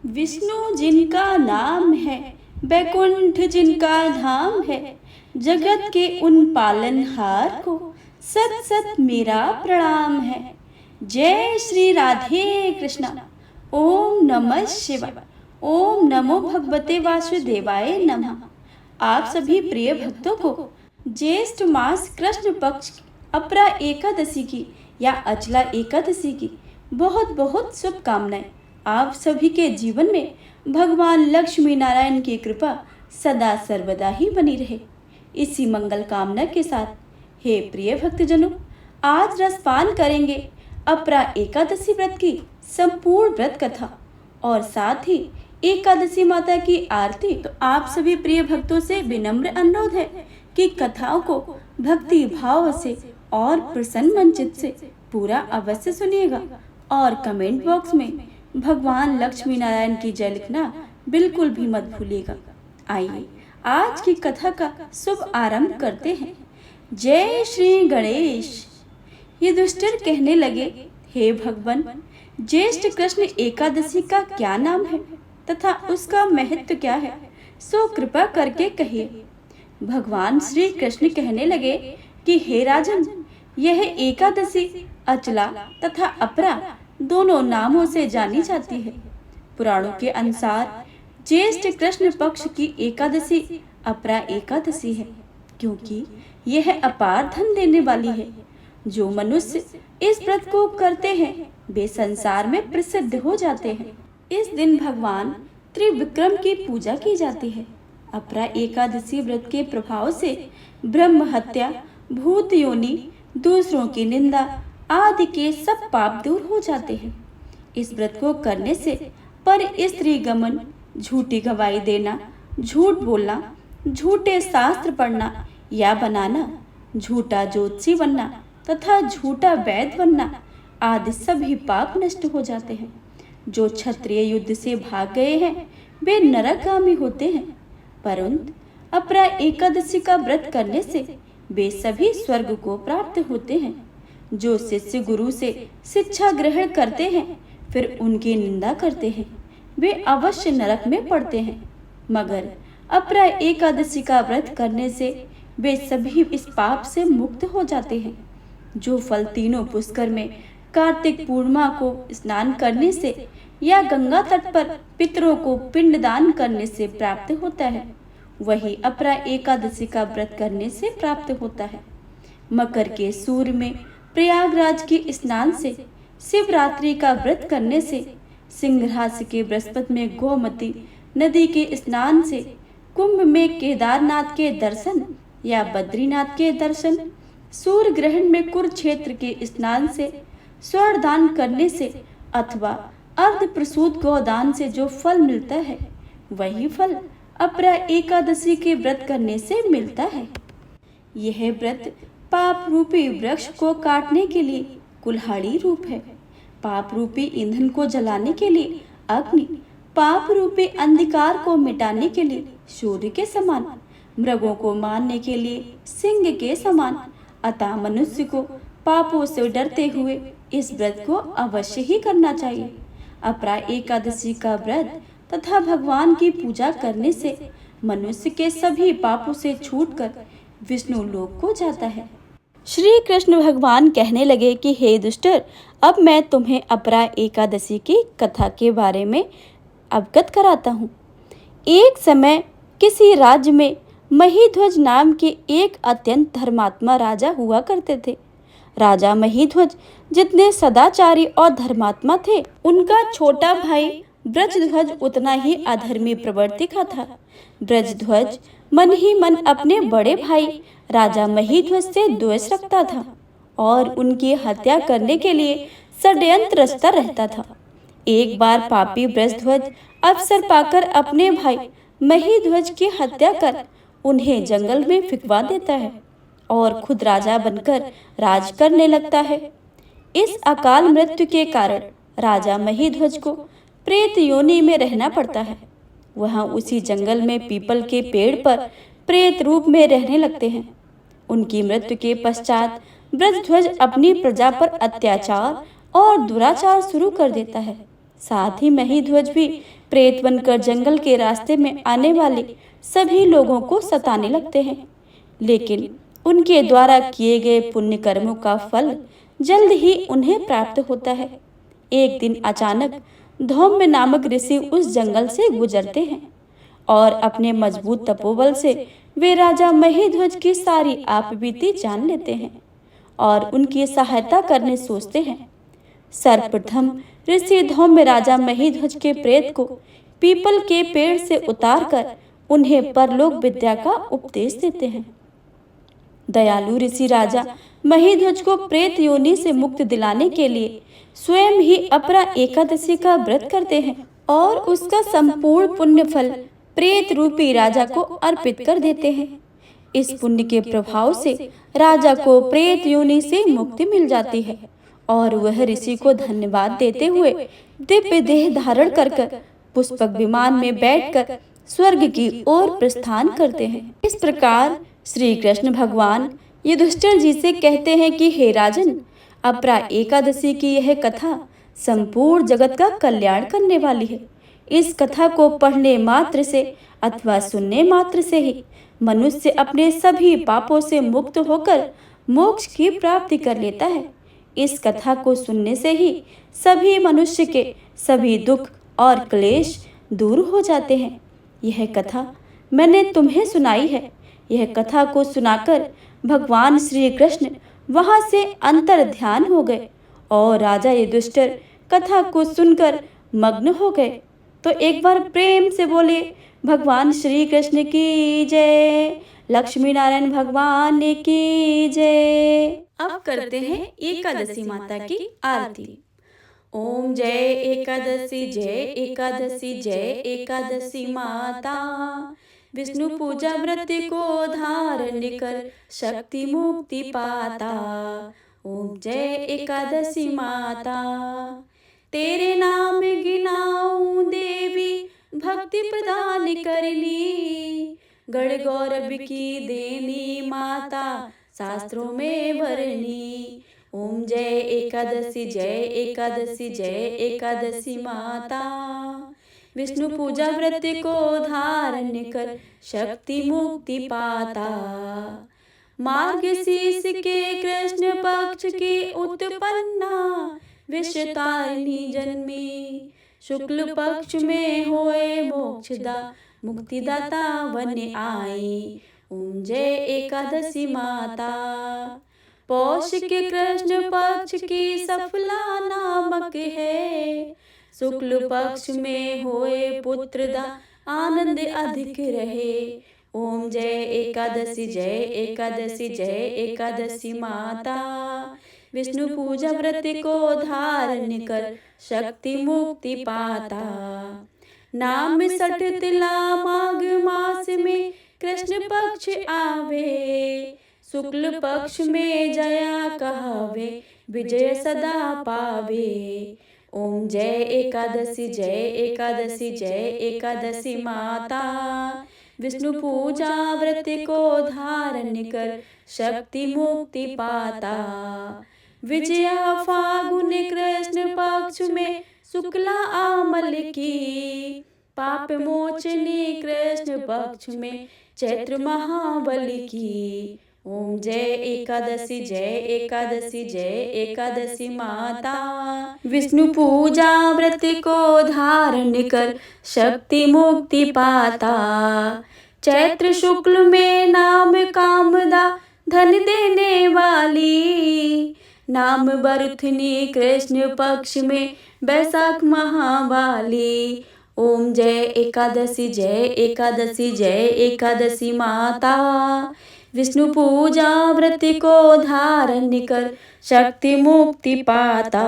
विष्णु जिनका नाम है, बैकुंठ जिनका धाम है, जगत के उन पालनहार को सत सत मेरा प्रणाम है। जय श्री राधे कृष्णा। ओम नमः शिवाय। ओम नमो भगवते वासुदेवाय नमः। आप सभी प्रिय भक्तों को ज्येष्ठ मास कृष्ण पक्ष अपरा एकादशी की या अचला एकादशी की बहुत बहुत शुभकामनाएं। आप सभी के जीवन में भगवान लक्ष्मी नारायण की कृपा सदा सर्वदा ही बनी रहे। इसी मंगल कामना के साथ हे प्रिय भक्तजनों, आज रसपान करेंगे अपरा एकादशी व्रत की संपूर्ण व्रत कथा और साथ ही एकादशी माता की आरती। तो आप सभी प्रिय भक्तों से विनम्र अनुरोध है कि कथाओं को भक्ति भाव से और प्रसन्न मनचित से पूरा अवश्य सुनिएगा और कमेंट बॉक्स में भगवान लक्ष्मी नारायण की जय लिखना बिल्कुल भी मत भूलिएगा। आइए आज की कथा का शुभ आरंभ करते हैं। जय श्री गणेश। ये दुष्टर कहने लगे, हे भगवान, ज्येष्ठ कृष्ण एकादशी का क्या नाम है तथा उसका महत्व क्या है, सो कृपा करके कहिए। भगवान श्री कृष्ण कहने लगे कि हे राजन, यह एकादशी अचला तथा अपरा दोनों नामों से जानी जाती है। पुराणों के अनुसार ज्येष्ठ कृष्ण पक्ष की एकादशी अपरा एकादशी है, क्योंकि यह अपार धन देने वाली है। जो मनुष्य इस व्रत को करते हैं वे संसार में प्रसिद्ध हो जाते हैं। इस दिन भगवान त्रिविक्रम की पूजा की जाती है। अपरा एकादशी व्रत के प्रभाव से ब्रह्म हत्या, भूत योनि, दूसरों की निंदा आदि के सब पाप दूर हो जाते हैं। इस व्रत को करने से पर स्त्री गमन, झूठी गवाही देना, झूठ बोलना, झूठे शास्त्र पढ़ना या बनाना, झूठा ज्योतिषी बनना तथा झूठा वैद्य बनना आदि सभी पाप नष्ट हो जाते हैं। जो क्षत्रिय युद्ध से भाग गए हैं वे नरकगामी होते हैं, परंतु अपरा एकादशी का व्रत करने से वे सभी स्वर्ग को प्राप्त होते हैं। जो शिष्य गुरु से शिक्षा ग्रहण करते हैं फिर उनकी निंदा करते हैं वे अवश्य नरक में पड़ते हैं, मगर अपरा एकादशी का व्रत करने से वे सभी इस पाप से मुक्त हो जाते हैं। जो फल तीनों पुष्कर में कार्तिक पूर्णिमा को स्नान करने से या गंगा तट पर पितरों को पिंडदान करने से प्राप्त होता है, वही अपरा एकादशी का व्रत करने से प्राप्त होता है। मकर के सूर्य में प्रयागराज के स्नान से, शिवरात्रि का व्रत करने से, सिंहराशि के बृहस्पति में गोमती नदी के स्नान से, कुंभ में केदारनाथ के दर्शन या बद्रीनाथ के दर्शन, सूर्य ग्रहण में कुरुक्षेत्र के स्नान से, स्वर्ण दान करने से अथवा अर्ध प्रसूत गोदान से जो फल मिलता है वही फल अपरा एकादशी के व्रत करने से मिलता है। यह व्रत पाप रूपी वृक्ष को काटने के लिए कुल्हाड़ी रूप है, पाप रूपी ईंधन को जलाने के लिए अग्नि, पाप रूपी अंधकार को मिटाने के लिए सूर्य के समान, मृगों को मारने के लिए सिंह के समान। अतः मनुष्य को पापों से डरते हुए इस व्रत को अवश्य ही करना चाहिए। अपरा एकादशी का व्रत तथा भगवान की पूजा करने से मनुष्य के सभी पापों से छूटकर विष्णु लोक को जाता है। श्री कृष्ण भगवान कहने लगे कि हे दुष्टर, अब मैं तुम्हें अपरा एकादशी की कथा के बारे में अवगत कराता हूँ। एक समय किसी राज्य में महीध्वज नाम के एक अत्यंत धर्मात्मा राजा हुआ करते थे। राजा महीध्वज जितने सदाचारी और धर्मात्मा थे, उनका छोटा भाई ब्रजध्वज उतना ही अधर्मी प्रवृत्ति का था। ब्रजध्वज मन ही मन अपने बड़े भाई राजा महीध्वज से द्वेष रखता था और उनकी हत्या करने के लिए षड्यंत्र रचता रहता था। एक बार पापी ब्रजध्वज अवसर पाकर अपने भाई महीध्वज की हत्या कर उन्हें जंगल में फिकवा देता है और खुद राजा बनकर राज करने लगता है। इस अकाल मृत्यु के कारण राजा महीध्वज को प्रेत योनि में रहना पड़ता है। वहाँ उसी जंगल में पीपल के पेड़ पर प्रेत रूप में रहने लगते हैं। उनकी मृत्यु के पश्चात ब्रजध्वज अपनी प्रजा पर अत्याचार और दुराचार शुरू कर देता है। साथ ही महीध्वज भी प्रेत बनकर जंगल के रास्ते में आने वाले सभी लोगों को सताने लगते हैं, लेकिन उनके द्वारा किए गए पुण्य कर्मों का फल जल्द ही उन्हें प्राप्त होता है। एक दिन अचानक धौम्य नामक ऋषि उस जंगल से गुजरते हैं और अपने मजबूत तपोबल से वे राजा महीध्वज की सारी आपबीती जान लेते हैं और उनकी सहायता करने सोचते हैं। सर्वप्रथम ऋषि धौम्य राजा महीध्वज के प्रेत को पीपल के पेड़ से उतारकर उन्हें परलोक विद्या का उपदेश देते हैं। दयालु ऋषि राजा महीध्वज को प्रेत योनि से मुक्ति दिलाने के लिए स्वयं ही अपरा एकादशी का व्रत करते हैं और उसका संपूर्ण पुण्य फल प्रेत रूपी राजा को अर्पित कर देते हैं। इस पुण्य के प्रभाव से राजा को प्रेत योनि से मुक्ति मिल जाती है और वह ऋषि को धन्यवाद देते हुए दिव्य देह धारण कर पुष्पक विमान में बैठकर स्वर्ग की ओर प्रस्थान करते हैं। इस प्रकार श्री कृष्ण भगवान युधिष्ठिर जी से कहते हैं कि हे राजन, अपरा एकादशी की यह कथा संपूर्ण जगत का कल्याण करने वाली है। इस कथा को पढ़ने मात्र से अथवा सुनने मात्र से ही मनुष्य अपने सभी पापों से मुक्त होकर मोक्ष की प्राप्ति कर लेता है। इस कथा को सुनने से ही सभी मनुष्य के सभी दुख और क्लेश दूर हो जाते हैं। यह कथा मैंने तुम्हें सुनाई है। यह कथा को सुनाकर भगवान श्री कृष्ण वहां से अंतर ध्यान हो गए और राजा युधिष्ठिर कथा को सुनकर मग्न हो गए। तो एक बार प्रेम से बोले भगवान श्री कृष्ण की जय, लक्ष्मी नारायण भगवान की जय। अब करते हैं एकादशी माता की आरती। ओम जय एकादशी, जय एकादशी, जय एकादशी माता। विष्णु पूजा व्रत को धारण कर शक्ति मुक्ति पाता। ओम जय एकादशी माता। तेरे नाम गिनाऊं देवी, भक्ति प्रदान करनी। गण गौरव की देनी माता, शास्त्रों में वर्णी। ओम जय एकादशी, जय एकादशी, जय एकादशी माता। विष्णु पूजा व्रत को धारण कर शक्ति मुक्ति पाता। मार्गशीर्ष के कृष्ण पक्ष की उत्पन्ना, विषतारिणी जन्मी। शुक्ल पक्ष में होए मोक्षदा, मुक्तिदाता बन आई। ओम जय एकादशी माता। पौष के कृष्ण पक्ष की सफला नामक है। शुक्ल पक्ष में होए पुत्रदा, आनंद अधिक रहे। ओम जय एकादशी, जय एकादशी, जय एकादशी माता। विष्णु पूजा व्रत को धारण कर शक्ति मुक्ति पाता। नाम सठ तिला माघ मास में कृष्ण पक्ष आवे। शुक्ल पक्ष में जया कहावे, विजय सदा पावे। ओम जय एकादशी, जय एकादशी, जय एकादशी माता। विष्णु पूजा व्रत को धारण कर शक्ति मुक्ति पाता। विजया फागुन कृष्ण पक्ष में शुक्ला आमल की। पाप मोचनी कृष्ण पक्ष में चैत्र महाबल की। ओम जय एकादशी, जय एकादशी, जय एकादशी माता। विष्णु पूजा व्रत को धारण कर शक्ति मुक्ति पाता। चैत्र शुक्ल में नाम कामदा, धन देने वाली। नाम बरुथनी कृष्ण पक्ष में बैसाख महावाली। ओम जय एकादशी, जय एकादशी, जय एकादशी माता। विष्णु पूजा व्रत को धारण कर शक्ति मुक्ति पाता।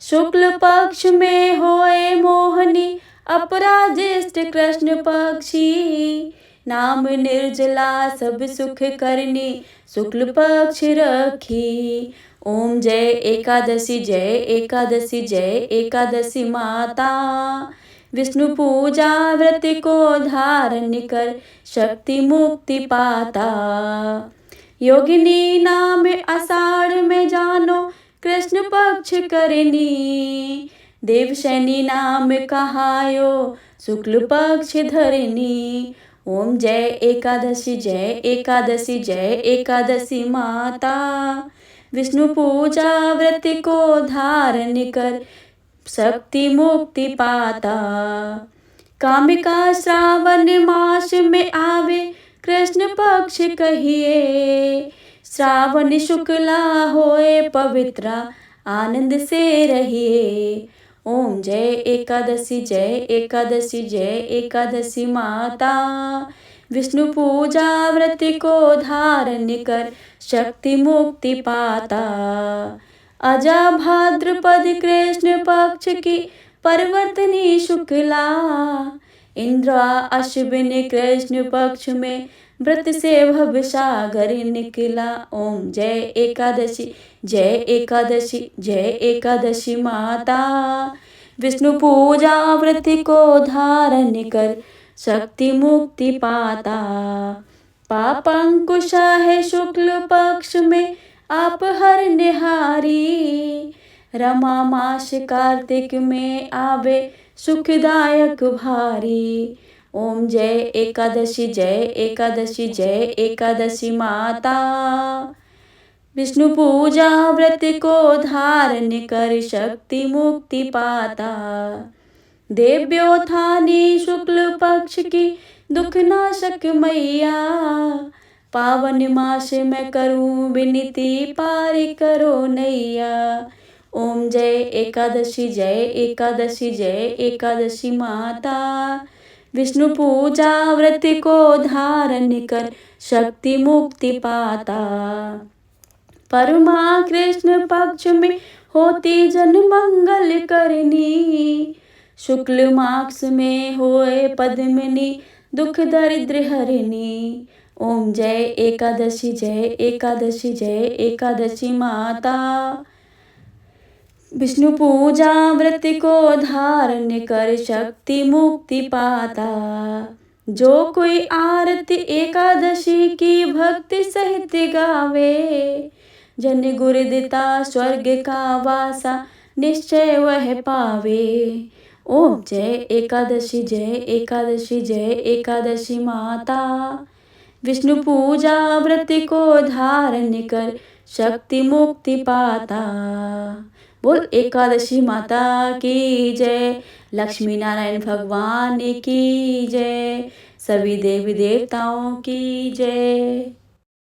शुक्ल पक्ष में होए मोहनी, अपराजिष्ट कृष्ण पक्षी। नाम निर्जला सब सुख करनी, शुक्ल पक्ष रखी। ओम जय एकादशी, जय एकादशी, जय एकादशी माता। विष्णु पूजा व्रत को धारण कर शक्ति मुक्ति पाता। योगिनी नाम आषाढ़ में जानो, कृष्ण पक्ष करनी। देवशैनी नाम कहायो शुक्ल पक्ष धरनी। ओम जय एकादशी जय एकादशी जय एकादशी माता। विष्णु पूजा व्रत को धारण कर शक्ति मुक्ति पाता। कामिका श्रावण मास में आवे कृष्ण पक्ष कहिए। श्रावण शुक्ला होए पवित्र आनंद से रहिए। ओम जय एकादशी जय एकादशी जय एकादशी माता। विष्णु पूजा व्रत को धारण कर शक्ति मुक्ति पाता। अजा भाद्रपद कृष्ण पक्ष की परिवर्तनी शुक्ला। इंद्रा अश्विन कृष्ण पक्ष में व्रत से भव सागर निकला। ओम जय एकादशी जय एकादशी जय एकादशी माता। विष्णु पूजा व्रत को धारण कर शक्ति मुक्ति पाता। पापांकुश है शुक्ल पक्ष में आप हर निहारी। रमा मास कार्तिक में आवे सुखदायक भारी। ओम जय एकादशी जय एकादशी जय एकादशी माता। विष्णु पूजा व्रत को धारण कर शक्ति मुक्ति पाता। देव्योत्थानी शुक्ल पक्ष की दुख नाशक मैया। पावन मास में करूं विनती पार करो नैया। ओम जय एकादशी जय एकादशी जय एकादशी माता। विष्णु पूजा व्रत को धारण कर शक्ति मुक्ति पाता। परमा कृष्ण पक्ष में होती जन मंगल करनी। शुक्ल मास में होए पद्मिनी दुख दरिद्र हरिणी। ओम जय एकादशी जय एकादशी जय एकादशी माता। विष्णु पूजा व्रत को धारण कर शक्ति मुक्ति पाता। जो कोई आरती एकादशी की भक्ति सहित गावे। जन गुरुदिता स्वर्ग का वासा निश्चय वह पावे। ओम जय एकादशी जय एकादशी जय एकादशी माता। विष्णु पूजा व्रत को धारण कर शक्ति मुक्ति पाता। बोल एकादशी माता की जय। लक्ष्मी नारायण भगवान की जय। सभी देवी देवताओं की जय।